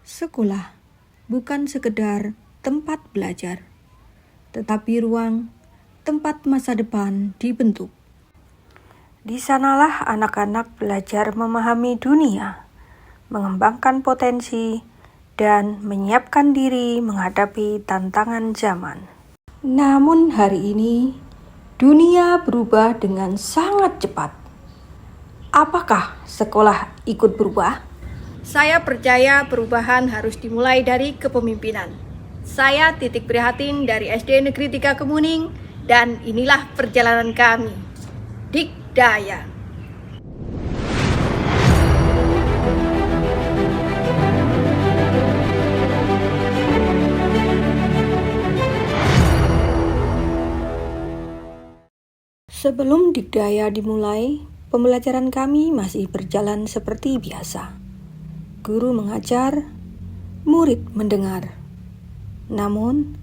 Sekolah bukan sekedar tempat belajar, tetapi ruang tempat masa depan dibentuk. Di sanalah anak-anak belajar memahami dunia, mengembangkan potensi, dan menyiapkan diri menghadapi tantangan zaman. Namun hari ini, dunia berubah dengan sangat cepat. Apakah sekolah ikut berubah? Saya percaya perubahan harus dimulai dari kepemimpinan. Saya Titik Prihatin dari SD Negeri 3 Kemuning, dan inilah perjalanan kami. Dikdaya. Sebelum Dikdaya dimulai, pembelajaran kami masih berjalan seperti biasa. Guru mengajar, murid mendengar. Namun,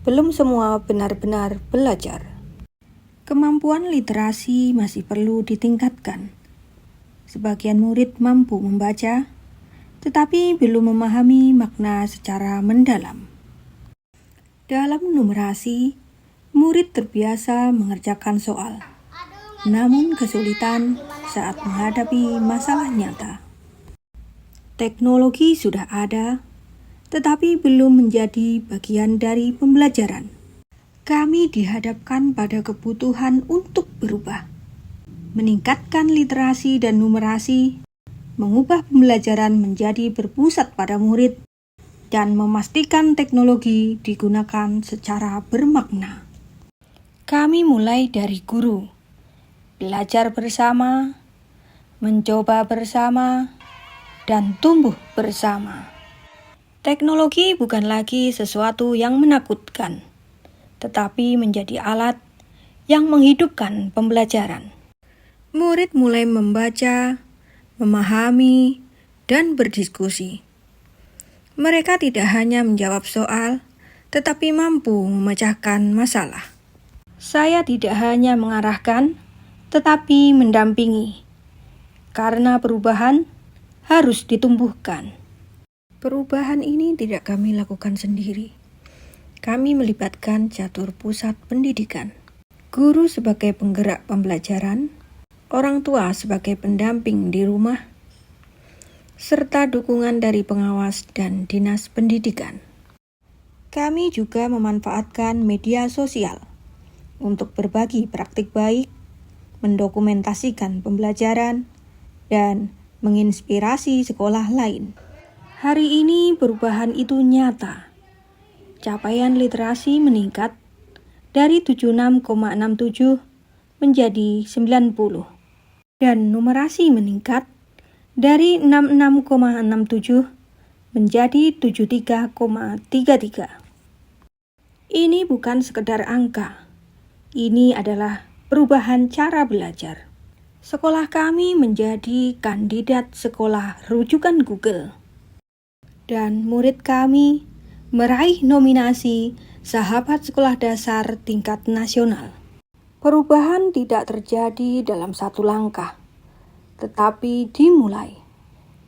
belum semua benar-benar belajar. Kemampuan literasi masih perlu ditingkatkan. Sebagian murid mampu membaca, tetapi belum memahami makna secara mendalam. Dalam numerasi, murid terbiasa mengerjakan soal, namun kesulitan saat menghadapi masalah nyata. Teknologi sudah ada, tetapi belum menjadi bagian dari pembelajaran. Kami dihadapkan pada kebutuhan untuk berubah, meningkatkan literasi dan numerasi, mengubah pembelajaran menjadi berpusat pada murid, dan memastikan teknologi digunakan secara bermakna. Kami mulai dari guru, belajar bersama, mencoba bersama, dan tumbuh bersama. Teknologi bukan lagi sesuatu yang menakutkan, tetapi menjadi alat yang menghidupkan pembelajaran. Murid mulai membaca, memahami, dan berdiskusi. Mereka tidak hanya menjawab soal, tetapi mampu memecahkan masalah. Saya tidak hanya mengarahkan, tetapi mendampingi. Karena perubahan harus ditumbuhkan. Perubahan ini tidak kami lakukan sendiri. Kami melibatkan catur pusat pendidikan, guru sebagai penggerak pembelajaran, orang tua sebagai pendamping di rumah, serta dukungan dari pengawas dan dinas pendidikan. Kami juga memanfaatkan media sosial untuk berbagi praktik baik, mendokumentasikan pembelajaran, dan menginspirasi sekolah lain. Hari ini perubahan itu nyata. Capaian literasi meningkat dari 76,67 menjadi 90, dan numerasi meningkat dari 66,67 menjadi 73,33. Ini bukan sekedar angka. Ini adalah perubahan cara belajar. Sekolah kami menjadi kandidat sekolah rujukan Google. Dan murid kami meraih nominasi Sahabat Sekolah Dasar tingkat nasional. Perubahan tidak terjadi dalam satu langkah, tetapi dimulai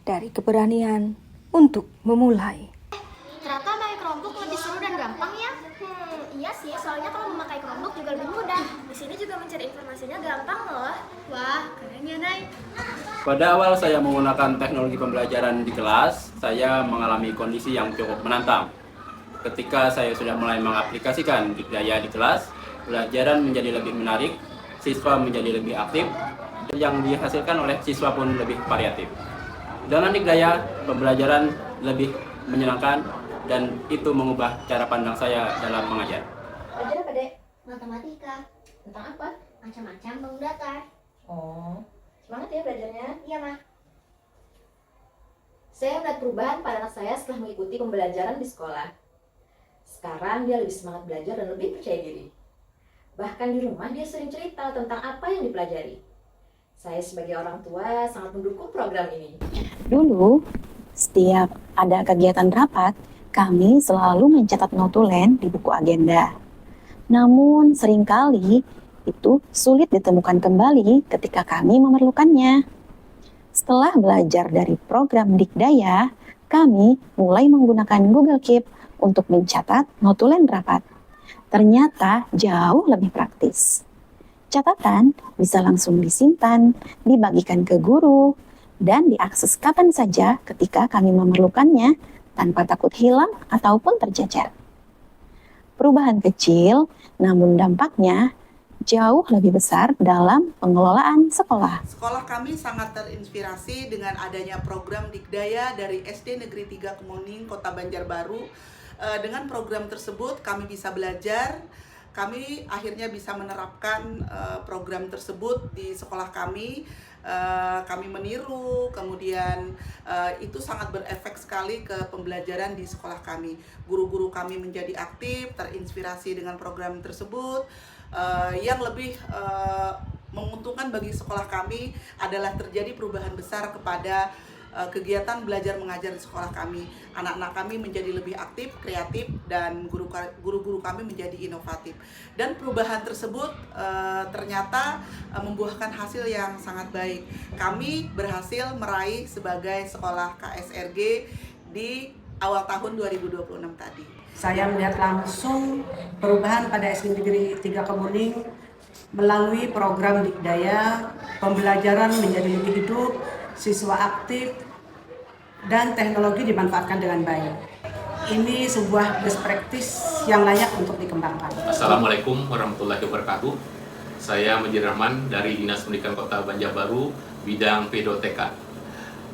dari keberanian untuk memulai. Ternyata pakai Chromebook lebih seru dan gampang ya? Iya sih, soalnya kalau memakai Chromebook juga lebih mudah. Di sini juga mencari informasinya gampang loh. Wah, keren ya, Nay. Pada awal saya menggunakan teknologi pembelajaran di kelas, saya mengalami kondisi yang cukup menantang. Ketika saya sudah mulai mengaplikasikan Dikdaya di kelas, pelajaran menjadi lebih menarik, siswa menjadi lebih aktif, dan yang dihasilkan oleh siswa pun lebih variatif. Dengan Dikdaya, pembelajaran lebih menyenangkan, dan itu mengubah cara pandang saya dalam mengajar. Belajar apa, Dek? Matematika. Tentang apa? Macam-macam bangun datar. Oh, semangat ya belajarnya. Iya, Ma. Saya melihat perubahan pada anak saya setelah mengikuti pembelajaran di sekolah. Sekarang dia lebih semangat belajar dan lebih percaya diri. Bahkan di rumah dia sering cerita tentang apa yang dipelajari. Saya sebagai orang tua sangat mendukung program ini. Dulu, setiap ada kegiatan rapat, kami selalu mencatat notulen di buku agenda. Namun seringkali itu sulit ditemukan kembali ketika kami memerlukannya. Setelah belajar dari program Dikdaya, Kami mulai menggunakan Google Keep untuk mencatat notulen rapat. Ternyata jauh lebih praktis. Catatan bisa langsung disimpan, dibagikan ke guru, dan diakses kapan saja ketika kami memerlukannya tanpa takut hilang ataupun tercecer. Perubahan kecil, namun dampaknya jauh lebih besar dalam pengelolaan sekolah. Sekolah kami sangat terinspirasi dengan adanya program Dikdaya dari SD Negeri 3 Kemuning, Kota Banjarbaru. Dengan program tersebut kami bisa belajar, kami akhirnya bisa menerapkan program tersebut di sekolah kami. Kami meniru, kemudian itu sangat berefek sekali ke pembelajaran di sekolah kami. Guru-guru kami menjadi aktif, terinspirasi dengan program tersebut. Yang lebih menguntungkan bagi sekolah kami adalah terjadi perubahan besar kepada kegiatan belajar mengajar di sekolah kami. Anak-anak kami menjadi lebih aktif, kreatif, dan guru-guru kami menjadi inovatif. Dan perubahan tersebut ternyata membuahkan hasil yang sangat baik. Kami berhasil meraih sebagai sekolah KSRG di awal tahun 2026 tadi. Saya melihat langsung perubahan pada SD Negeri 3 Kemuning melalui program Dikdaya, pembelajaran menjadi lebih hidup, siswa aktif, dan teknologi dimanfaatkan dengan baik. Ini sebuah best practice yang layak untuk dikembangkan. Assalamualaikum warahmatullahi wabarakatuh. Saya Majid Rahman dari Dinas Pendidikan Kota Banjarbaru, bidang PDOTK.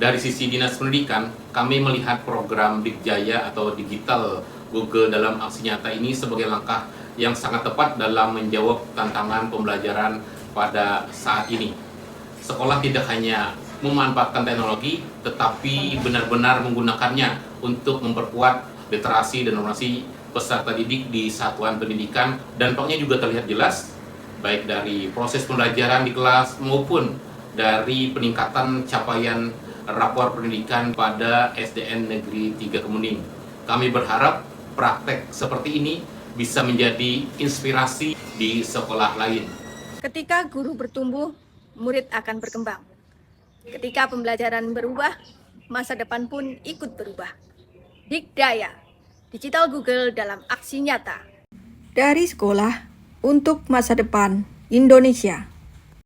Dari sisi Dinas Pendidikan, kami melihat program Dikjaya atau Digital Google dalam aksi nyata ini sebagai langkah yang sangat tepat dalam menjawab tantangan pembelajaran pada saat ini. Sekolah tidak hanya memanfaatkan teknologi, tetapi benar-benar menggunakannya untuk memperkuat literasi dan normasi peserta didik di satuan pendidikan. Dampaknya juga terlihat jelas, baik dari proses pembelajaran di kelas maupun dari peningkatan capaian rapor pendidikan pada SDN Negeri 3 Kemuning. Kami berharap praktek seperti ini bisa menjadi inspirasi di sekolah lain. Ketika guru bertumbuh, murid akan berkembang. Ketika pembelajaran berubah, masa depan pun ikut berubah. Dikdaya, Digital Google dalam aksi nyata. Dari sekolah untuk masa depan Indonesia.